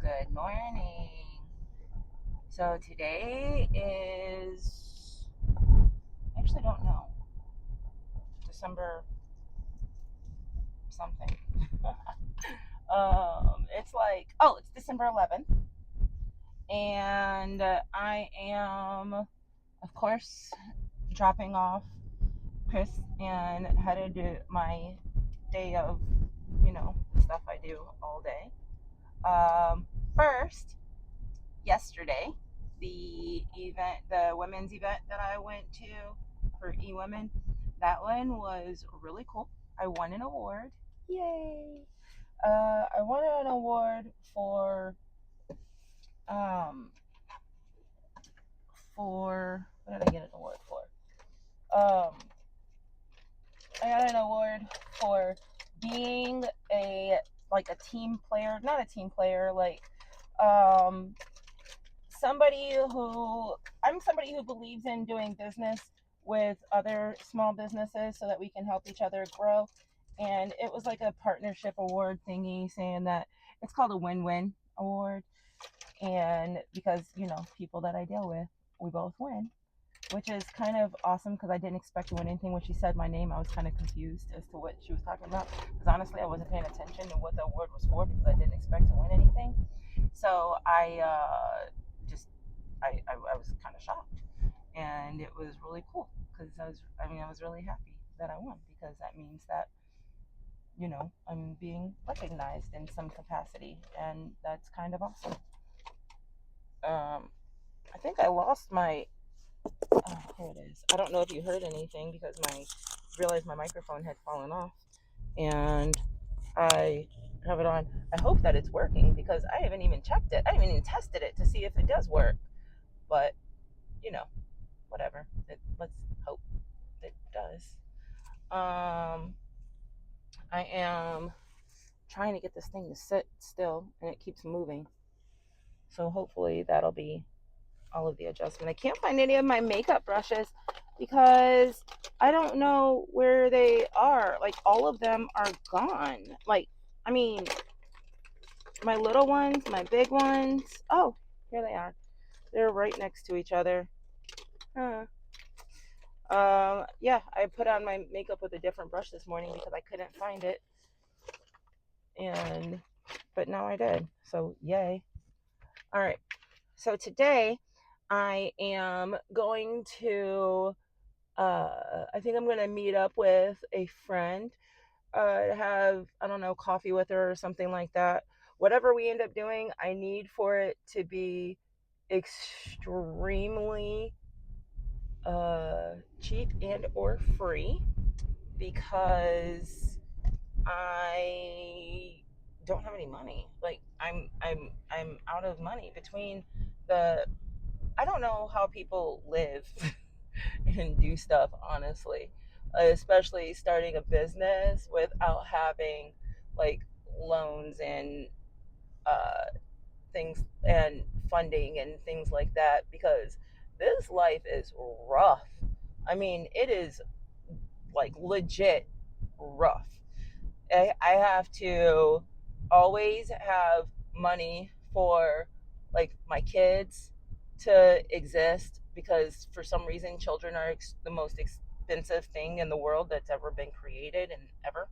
Good morning. So today is, I actually don't know, December something. It's December 11th. And I am, of course, dropping off Chris and headed to my day of, stuff I do all day. First, yesterday, the women's event that I went to for eWomen, that one was really cool. I won an award. Yay! I won an award um for what did I get an award for? I got an award for being a team player, not a team player, um somebody who believes in doing business with other small businesses so that we can help each other grow. And it was like a partnership award thingy saying that it's called a win-win award. And because, people that I deal with, we both win, which is kind of awesome because I didn't expect to win anything. When she said my name, I was kind of confused as to what she was talking about. Because honestly, I wasn't paying attention to what the award was for because I didn't expect to win anything. So I was kind of shocked, and it was really cool because I was really happy that I won because that means that I'm being recognized in some capacity, and that's kind of awesome. I think I lost my. Oh, here it is. I don't know if you heard anything because my realized my microphone had fallen off, and I have it on. I hope that it's working because I haven't even checked it. I haven't even tested it to see if it does work. But you know, whatever. Let's hope it does. I am trying to get this thing to sit still, and it keeps moving. So hopefully that'll be all of the adjustment. I can't find any of my makeup brushes because I don't know where they are. Like all of them are gone. I mean, my little ones, my big ones. Oh, here they are. They're right next to each other. Huh. Yeah, I put on my makeup with a different brush this morning because I couldn't find it, but now I did. So yay! All right. So today I am going to. I think I'm going to meet up with a friend. Have I don't know coffee with her or something like that. Whatever we end up doing, I need for it to be extremely cheap and or free because I don't have any money. Like I'm out of money between the I don't know how people live and do stuff honestly, especially starting a business without having like loans and things and funding and things like that because this life is rough. I mean, it is like legit rough. I have to always have money for like my kids to exist because for some reason children are the most expensive thing in the world that's ever been created and ever.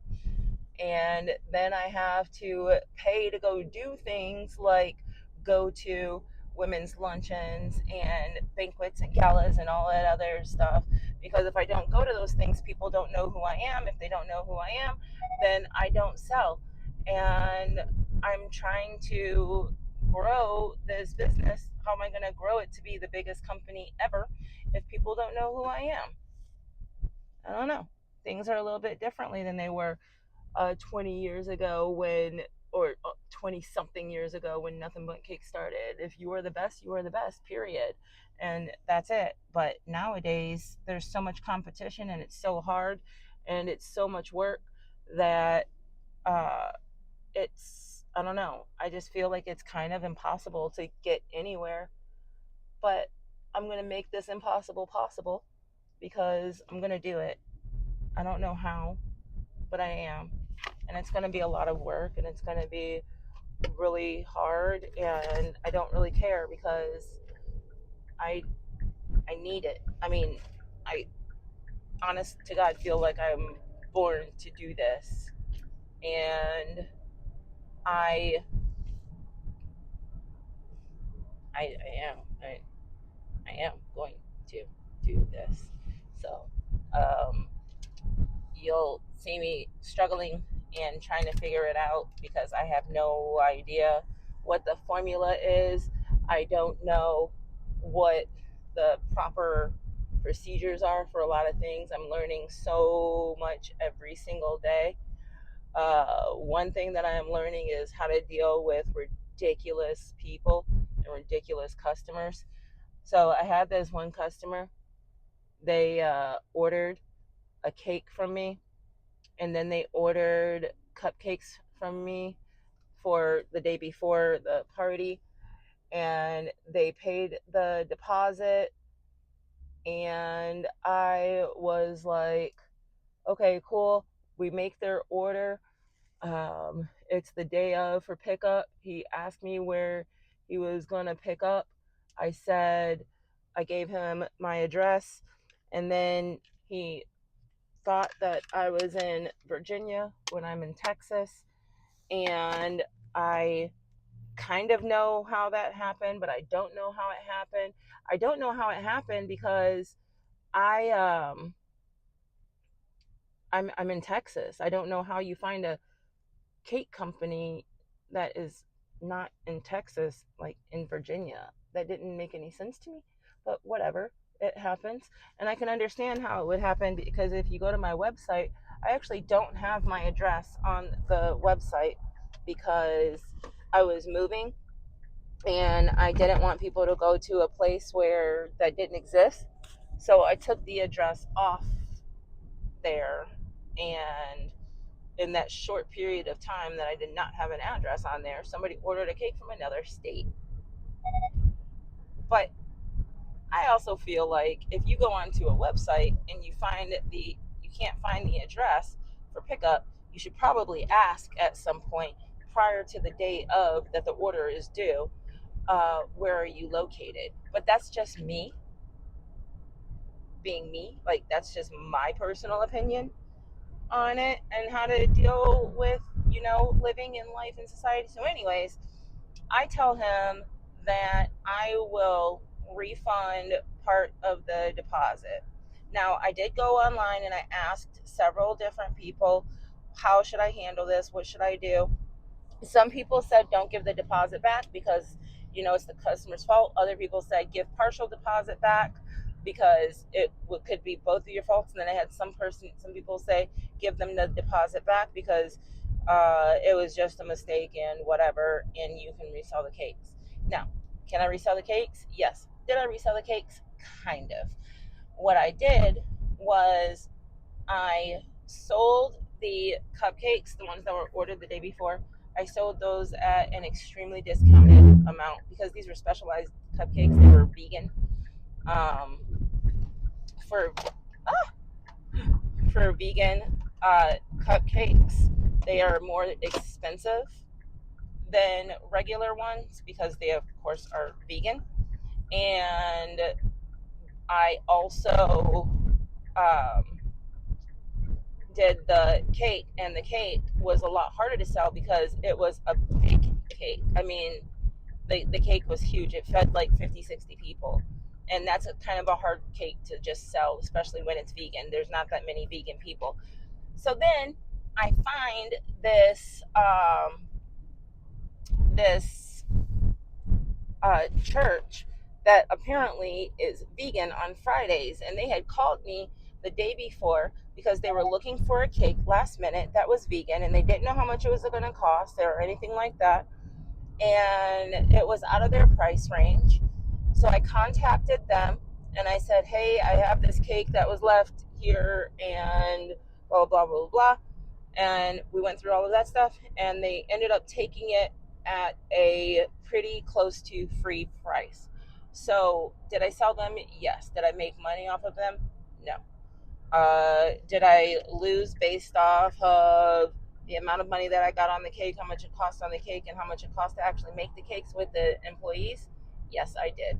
And then I have to pay to go do things like go to women's luncheons and banquets and galas and all that other stuff because if I don't go to those things, people don't know who I am. If they don't know who I am, then I don't sell. And I'm trying to grow this business. How am I going to grow it to be the biggest company ever if people don't know who I am? I don't know. Things are a little bit differently than they were 20 years ago or 20 something years ago when Nothing But Cake started. If you are the best, you are the best, period. And that's it. But nowadays, there's so much competition and it's so hard and it's so much work that uh, I don't know. I just feel like it's kind of impossible to get anywhere. But I'm going to make this impossible possible because I'm going to do it. I don't know how, but I am. And it's going to be a lot of work and it's going to be really hard, and I don't really care because I I need it. I mean, I honest to God feel like I'm born to do this, and I I am I am going to do this. So um, you'll see me struggling and trying to figure it out because I have no idea what the formula is. I don't know what the proper procedures are for a lot of things. I'm learning so much every single day. One thing that I am learning is how to deal with ridiculous people and ridiculous customers. So I had this one customer, they ordered a cake from me, and then they ordered cupcakes from me for the day before the party, and they paid the deposit, and I was like, okay, cool. We make their order. It's the day of for pickup. He asked me where he was gonna pick up. I said, I gave him my address, and then he thought that I was in Virginia when I'm in Texas, and I kind of know how that happened, but I don't know how it happened. I don't know how it happened because I I'm in Texas. I don't know how you find a cake company that is not in Texas, like in Virginia. That didn't make any sense to me, but whatever, it happens. And I can understand how it would happen because if you go to my website, I actually don't have my address on the website because I was moving and I didn't want people to go to a place where that didn't exist. So I took the address off there, and in that short period of time that I did not have an address on there, somebody ordered a cake from another state. But I also feel like if you go onto a website and you can't find the address for pickup, you should probably ask at some point prior to the date of that the order is due, where are you located? But that's just me being me. Like that's just my personal opinion on it and how to deal with, living in life and society. So anyways, I tell him that I will refund part of the deposit. Now, I did go online and I asked several different people, how should I handle this? What should I do? Some people said don't give the deposit back because it's the customer's fault. Other people said give partial deposit back because it could be both of your faults. And then I had some people say give them the deposit back because it was just a mistake and whatever, and you can resell the cakes. Now, can I resell the cakes? Yes. Did I resell the cakes? Kind of. What I did was I sold the cupcakes, the ones that were ordered the day before. I sold those at an extremely discounted amount because these were specialized cupcakes. They were vegan. Um, for for vegan cupcakes, they are more expensive than regular ones because they, of course, are vegan. And I also um, did the cake, and the cake was a lot harder to sell because it was a big cake. I mean, the cake was huge. It fed like 50, 60 people. And that's a kind of a hard cake to just sell, especially when it's vegan. There's not that many vegan people. So then I find this church that apparently is vegan on Fridays, and they had called me the day before because they were looking for a cake last minute that was vegan, and they didn't know how much it was going to cost or anything like that, and it was out of their price range. So I contacted them and I said, hey, I have this cake that was left here, and blah blah blah blah blah. And we went through all of that stuff, and they ended up taking it at a pretty close to free price. So did I sell them? Yes. Did I make money off of them? No. Did I lose based off of the amount of money that I got on the cake, how much it cost on the cake, and how much it cost to actually make the cakes with the employees? Yes, I did.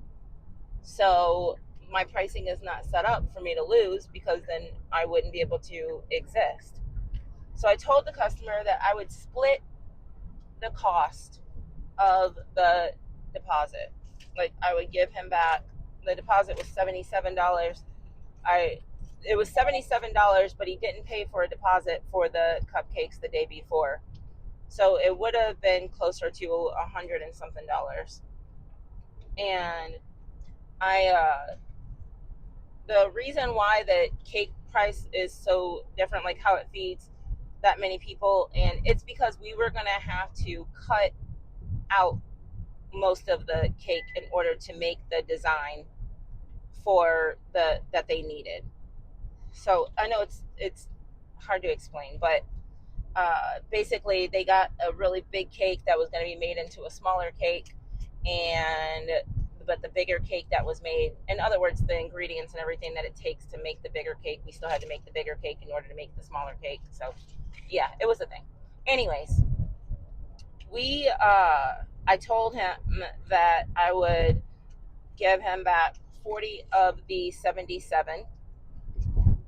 So my pricing is not set up for me to lose, because then I wouldn't be able to exist. So I told the customer that I would split the cost of the deposit. Like, I would give him back, the deposit was $77. I It was $77, but he didn't pay for a deposit for the cupcakes the day before. So it would have been closer to $100 and something. And I the reason why the cake price is so different, like how it feeds that many people, and it's because we were gonna have to cut out most of the cake in order to make the design for the that they needed. So I know it's hard to explain, but basically they got a really big cake that was going to be made into a smaller cake, and but the bigger cake that was made, in other words, the ingredients and everything that it takes to make the bigger cake, we still had to make the bigger cake in order to make the smaller cake. So yeah, it was a thing. Anyways, we I told him that I would give him back 40 of the 77,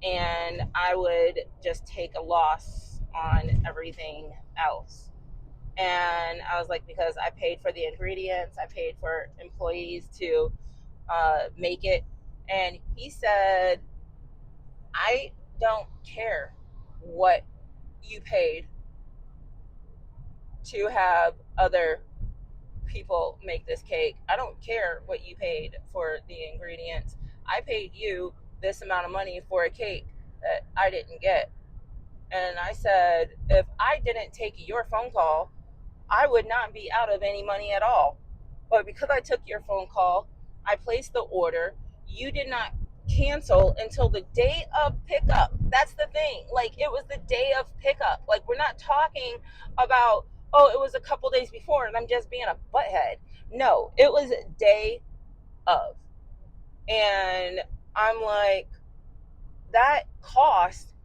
and I would just take a loss on everything else. And I was like, because I paid for the ingredients, I paid for employees to make it. And he said, I don't care what you paid to have other people make this cake. I don't care what you paid for the ingredients. I paid you this amount of money for a cake that I didn't get. And I said, if I didn't take your phone call, I would not be out of any money at all. But because I took your phone call, I placed the order. You did not cancel until the day of pickup. That's the thing. Like, it was the day of pickup. Like, we're not talking about, oh, it was a couple days before and I'm just being a butthead. No, it was day of. And I'm like, that cost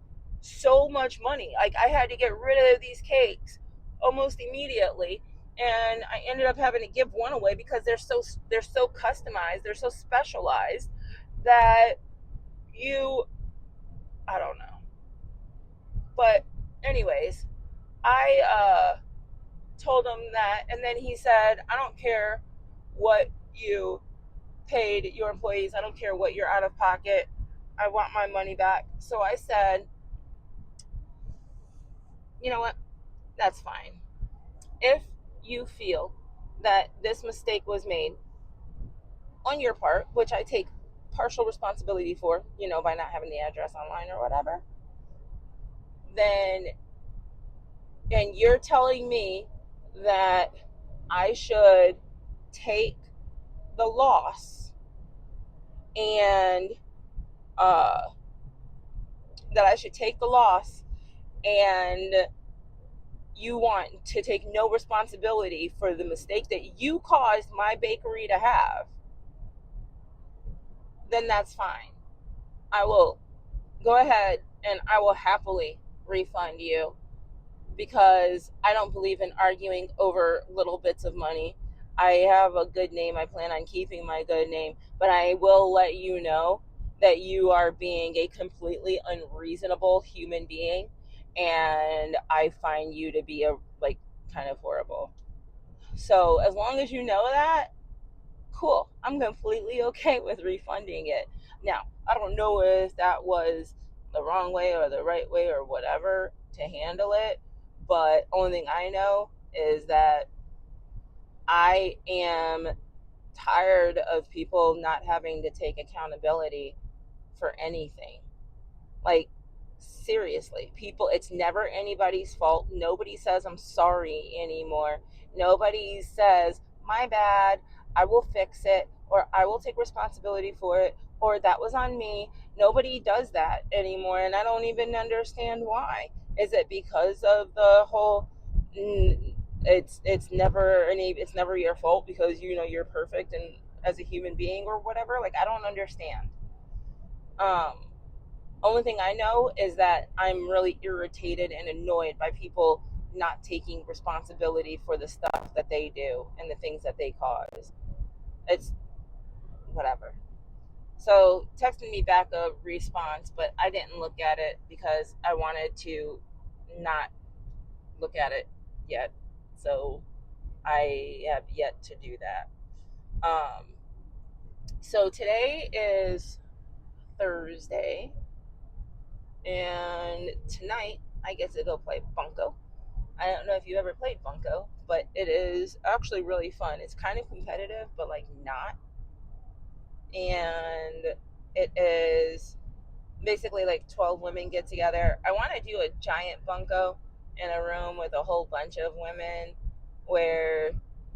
so much money. Like, I had to get rid of these cakes almost immediately, and I ended up having to give one away because they're so customized, they're so specialized that you I don't know. But anyways, I told him that, and then he said, I don't care what you paid your employees, I don't care what you're out of pocket, I want my money back. So I said, you know what, that's fine. If you feel that this mistake was made on your part, which I take partial responsibility for, by not having the address online or whatever, then, and you're telling me that I should take the loss, and uh, that I should take the loss, and you want to take no responsibility for the mistake that you caused my bakery to have, then that's fine. I will go ahead and I will happily refund you, because I don't believe in arguing over little bits of money. I have a good name. I plan on keeping my good name, but I will let you know that you are being a completely unreasonable human being, and I find you to be kind of horrible. So as long as you know that, cool. I'm completely okay with refunding it. Now, I don't know if that was the wrong way or the right way or whatever to handle it, but only thing I know is that I am tired of people not having to take accountability for anything. Like, seriously, people, it's never anybody's fault. Nobody says I'm sorry anymore. Nobody says, my bad, I will fix it, or I will take responsibility for it, or that was on me. Nobody does that anymore, and I don't even understand why. Is it because of the whole it's never your fault because you're perfect and as a human being or whatever? Like, I don't understand. um Only thing I know is that I'm really irritated and annoyed by people not taking responsibility for the stuff that they do and the things that they cause. It's whatever. So texted me back a response, but I didn't look at it because I wanted to not look at it yet. So I have yet to do that. So today is Thursday, and tonight I get to go play Bunko. I don't know if you ever played Bunko, but it is actually really fun. It's kind of competitive, but like not. And it is basically like 12 women get together. I want to do a giant Bunko in a room with a whole bunch of women where,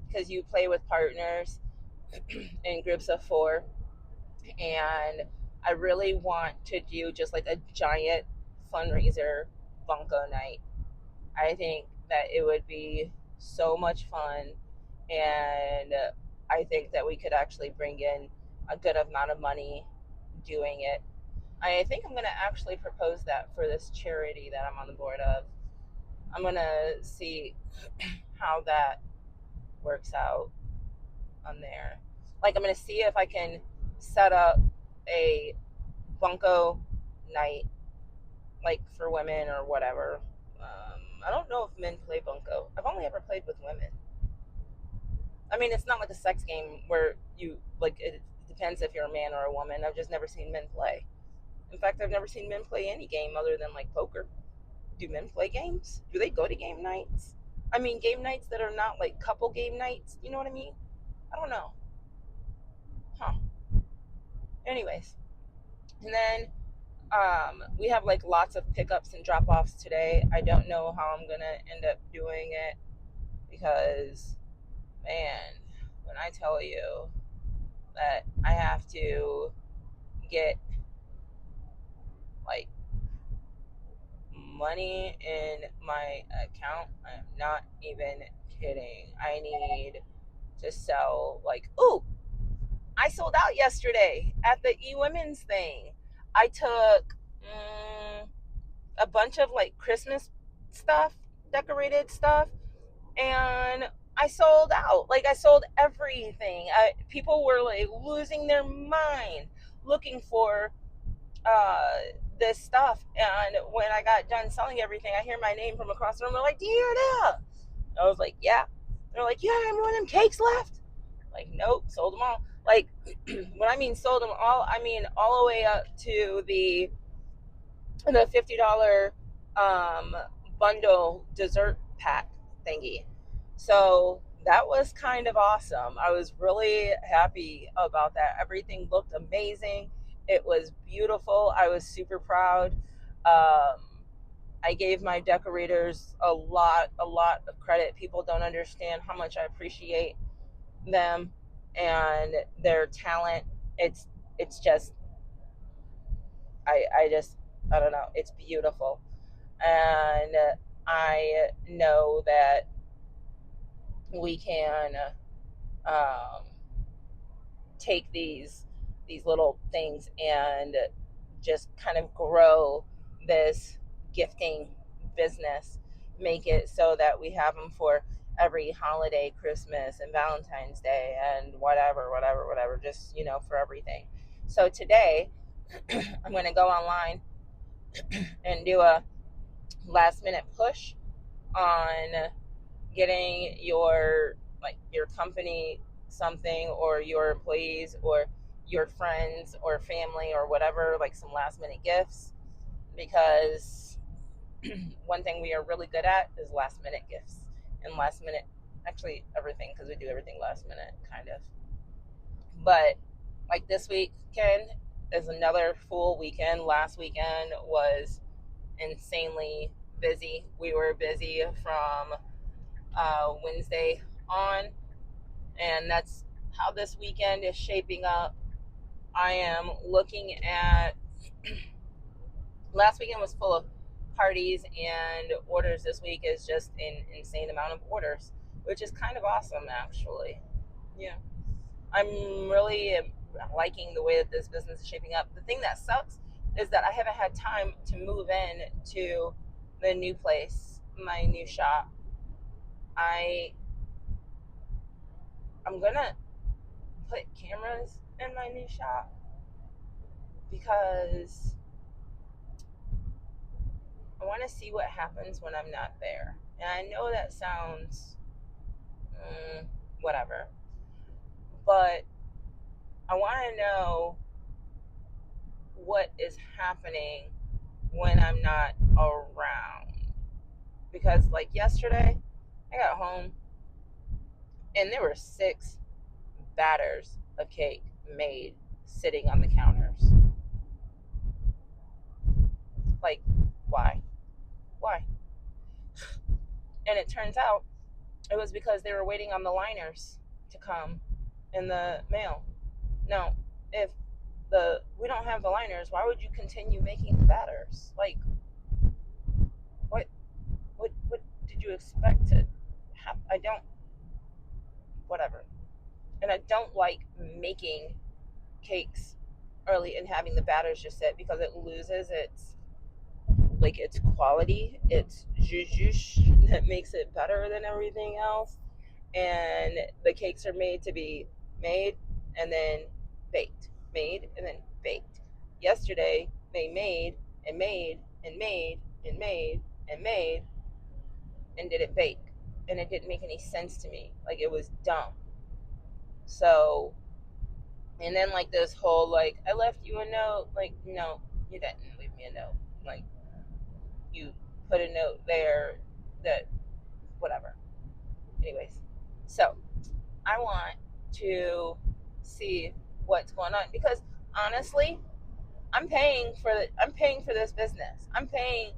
because you play with partners in groups of four, and I really want to do just like a giant fundraiser Bunko night. I think that it would be so much fun, and I think that we could actually bring in a good amount of money doing it. I think I'm going to actually propose that for this charity that I'm on the board of. I'm going to see how that works out on there. Like, I'm going to see if I can set up a Bunko night, like for women or whatever. I don't know if men play Bunko. I've only ever played with women. I mean, it's not like a sex game where you, like, it depends if you're a man or a woman. I've just never seen men play. In fact, I've never seen men play any game other than like poker. Do men play games? Do they go to game nights? I mean, game nights that are not like couple game nights. You know what I mean? I don't know. Huh. Anyways, and then we have like lots of pickups and drop offs today. I don't know how I'm gonna end up doing it because, man, when I tell you that I have to get like money in my account, I'm not even kidding. I need to sell like, ooh, I sold out yesterday at the eWomen's thing. I took a bunch of like Christmas stuff, decorated stuff, and I sold out. Like, I sold everything. People were like losing their mind looking for uh, this stuff. And when I got done selling everything, I hear my name from across the room. They're like, Deanna. I was like, yeah. They're like, yeah, any more of them cakes left? Like, nope, sold them all. Like, when I mean sold them all, I mean all the way up to the $50 bundle dessert pack thingy. So that was kind of awesome. I was really happy about that. Everything looked amazing. It was beautiful. I was super proud. I gave my decorators a lot of credit. People don't understand how much I appreciate them and their talent. It's just I just I don't know. It's beautiful, and I know that we can um, take these little things and just kind of grow this gifting business, make it so that we have them for every holiday, Christmas and Valentine's Day and whatever, just, for everything. So today I'm going to go online and do a last minute push on getting your company something, or your employees or your friends or family or whatever, like some last minute gifts, because one thing we are really good at is last minute gifts and last minute, actually everything, because we do everything last minute kind of. But like this weekend is another full weekend. Last weekend was insanely busy. We were busy from Wednesday on, and that's how this weekend is shaping up. I am looking at last weekend was full of parties and orders. This week is just an insane amount of orders, which is kind of awesome actually. Yeah, I'm really liking the way that this business is shaping up. The thing that sucks is that I haven't had time to move in to the new place, my new shop. I I'm gonna put cameras in my new shop because I want to see what happens when I'm not there. And I know that sounds whatever, but I want to know what is happening when I'm not around. Because, like yesterday, I got home and there were 6 batters of cake made sitting on the counters. Like, why? Why? And it turns out it was because they were waiting on the liners to come in the mail. Now, if we don't have the liners, why would you continue making the batters? Like, what what did you expect to have? I don't, whatever. And I don't like making cakes early and having the batters just sit because it loses its quality, its zhuzh that makes it better than everything else. And the cakes are made to be made and then baked, made and then baked. Yesterday they made and made and made and made and made and didn't bake, and it didn't make any sense to me. Like, it was dumb. So, and then like this whole like, I left you a note. Like, no, you didn't leave me a note. Like, you put a note there that whatever. Anyways, so I want to see what's going on because honestly, I'm paying for this business. I'm paying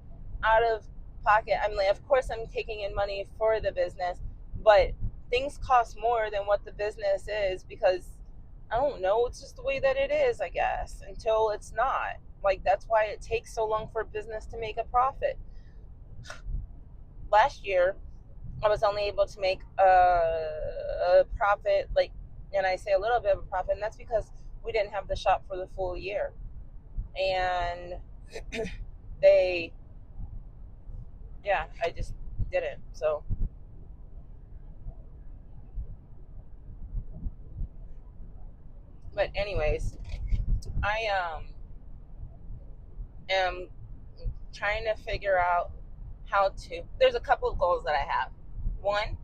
out of pocket. I'm like, of course I'm taking in money for the business, but things cost more than what the business is because I don't know, it's just the way that it is, I guess, until it's not. Like, that's why it takes so long for business to make a profit. Last year, I was only able to make a profit, like, and I say a little bit of a profit, and that's because we didn't have the shop for the full year. And they, yeah, I just didn't. So, but anyways, I am trying to figure out how to. There's a couple of goals that I have. One,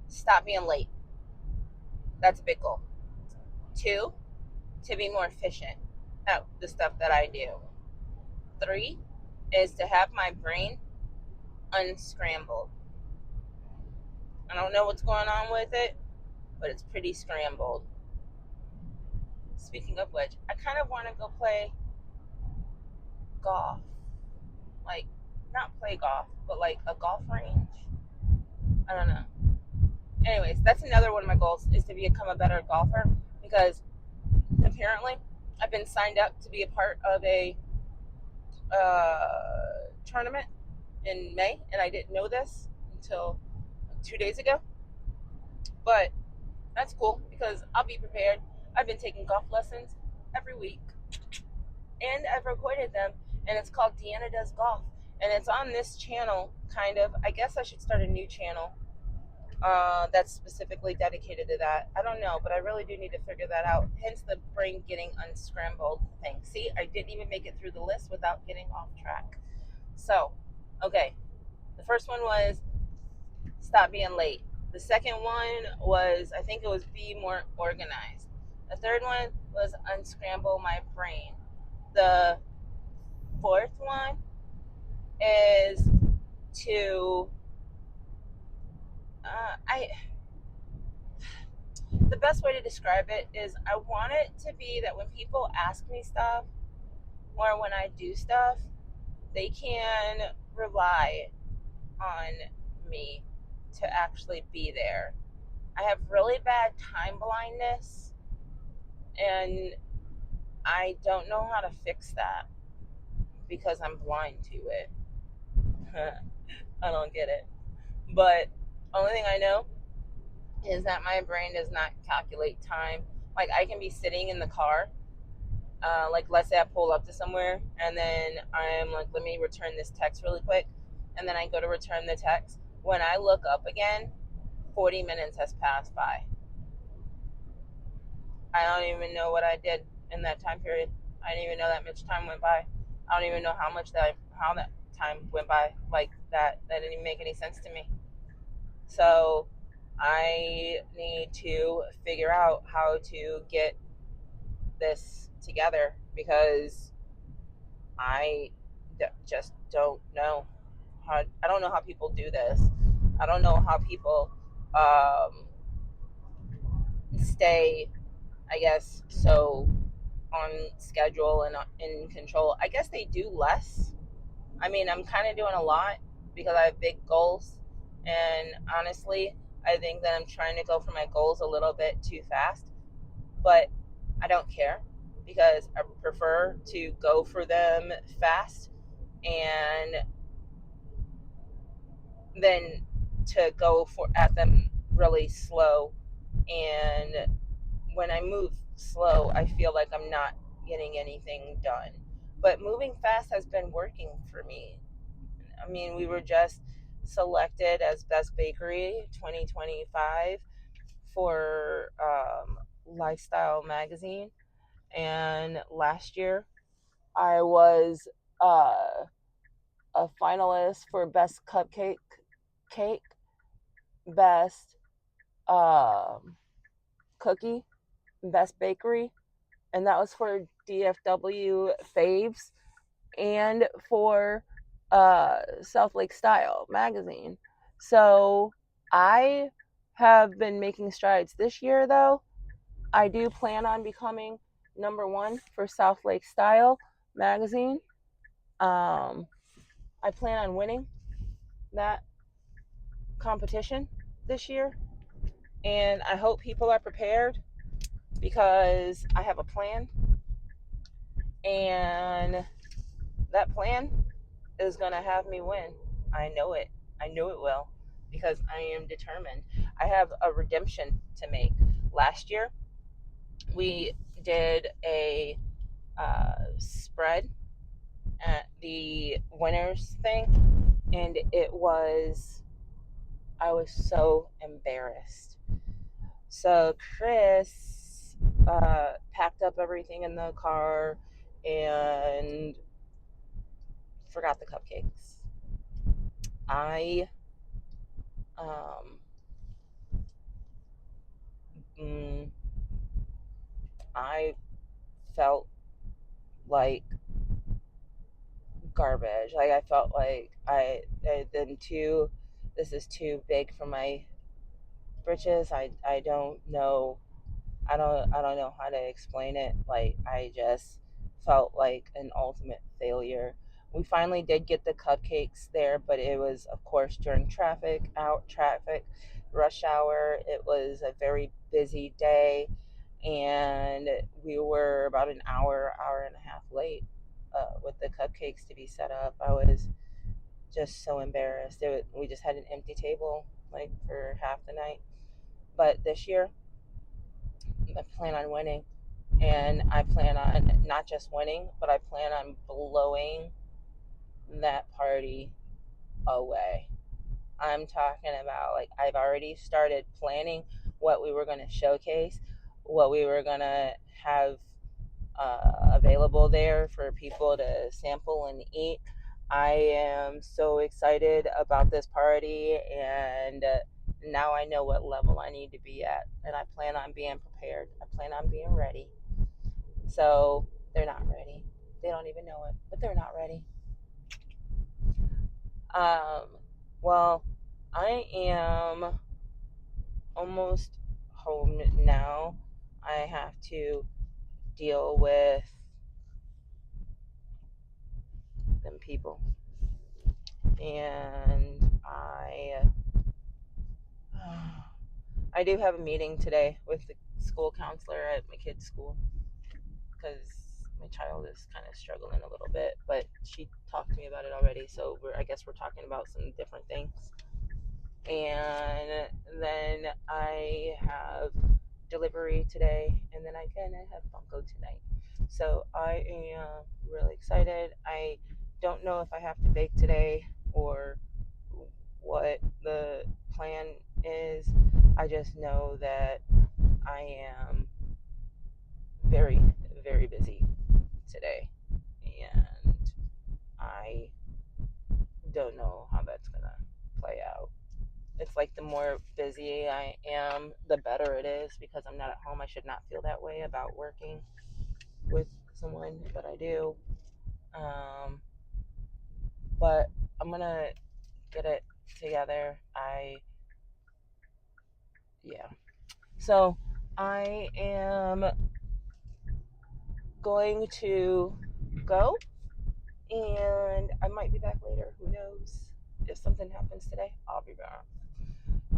stop being late. That's a big goal. Two, to be more efficient at the stuff that I do. Three is to have my brain unscrambled. I don't know what's going on with it, but it's pretty scrambled. Speaking of which, I kind of want to go play golf. Like, not play golf, but like a golf range. I don't know. Anyways, that's another one of my goals is to become a better golfer because apparently I've been signed up to be a part of a tournament in May, and I didn't know this until 2 days ago. But that's cool because I'll be prepared. I've been taking golf lessons every week, and I've recorded them, and it's called Deanna Does Golf, and it's on this channel. Kind of. I guess I should start a new channel that's specifically dedicated to that. I don't know, but I really do need to figure that out. Hence the brain getting unscrambled thing. See, I didn't even make it through the list without getting off track. So, okay. The first one was stop being late. The second one was, I think it was be more organized. The third one was unscramble my brain. The fourth one is to, I the best way to describe it is I want it to be that when people ask me stuff or when I do stuff, they can rely on me to actually be there. I have really bad time blindness and I don't know how to fix that because I'm blind to it. I don't get it. But only thing I know is that my brain does not calculate time. Like, I can be sitting in the car Like, let's say I pull up to somewhere and then I'm like, let me return this text really quick. And then I go to return the text. When I look up again, 40 minutes has passed by. I don't even know what I did in that time period. I didn't even know that much time went by. I don't even know how that time went by like that. That didn't even make any sense to me. So I need to figure out how to get this together because I just don't know how. I don't know how people do this. I don't know how people um, stay, I guess, so on schedule and in control. I guess they do less. I mean, I'm kind of doing a lot because I have big goals. And honestly, I think that I'm trying to go for my goals a little bit too fast. But I don't care because I prefer to go for them fast and then to go for at them really slow. And when I move slow, I feel like I'm not getting anything done. But moving fast has been working for me. I mean, we were just selected as Best Bakery 2025 for Lifestyle Magazine. And last year, I was uh, a finalist for Best Cake, Best Cookie, Best Bakery, and that was for DFW Faves and for South Lake Style magazine. So I have been making strides this year, though. I do plan on becoming number one for South Lake Style magazine. Um, I plan on winning that competition this year, and I hope people are prepared because I have a plan, and that plan is going to have me win. I know it. I know it will because I am determined. I have a redemption to make. Last year, we did a spread at the winners thing, and I was so embarrassed. So Chris packed up everything in the car and forgot the cupcakes. I um, mm, I felt like garbage. Like I felt like I then too. This is too big for my britches. I don't know. I don't know how to explain it. Like I just felt like an ultimate failure. We finally did get the cupcakes there, but it was of course during traffic, rush hour. It was a very busy day, and we were about an hour and a half late with the cupcakes to be set up. I was just so embarrassed. We just had an empty table like for half the night. But this year, I plan on winning, and I plan on not just winning, but I plan on blowing that party away. I'm talking about like I've already started planning what we were going to showcase, what we were going to have available there for people to sample and eat. I am so excited about this party, and now I know what level I need to be at, and I plan on being prepared. I plan on being ready. So they're not ready. They don't even know it, but they're not ready. Um, well, I am almost home now. I have to deal with them people, and I do have a meeting today with the school counselor at my kid's school because my child is kind of struggling a little bit, but she talked to me about it already, so I guess we're talking about some different things. And then I have delivery today, and then I can have Funko tonight. So I am really excited. I don't know if I have to bake today or what the plan is. I just know that I am very, very busy today, and I don't know how that's gonna play out. It's like the more busy I am, the better it is because I'm not at home. I should not feel that way about working with someone, but I do. Um, but I'm gonna get it together. Yeah. So I am going to go, and I might be back later. Who knows? If something happens today, I'll be back.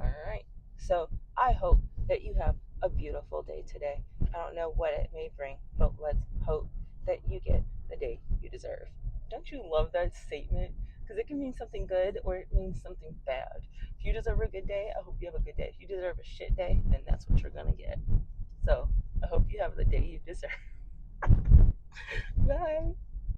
All right. So I hope that you have a beautiful day today. I don't know what it may bring, but let's hope that you get the day you deserve. Don't you love that statement? Because it can mean something good or it means something bad. If you deserve a good day, I hope you have a good day. If you deserve a shit day, then that's what you're going to get. So I hope you have the day you deserve. Bye.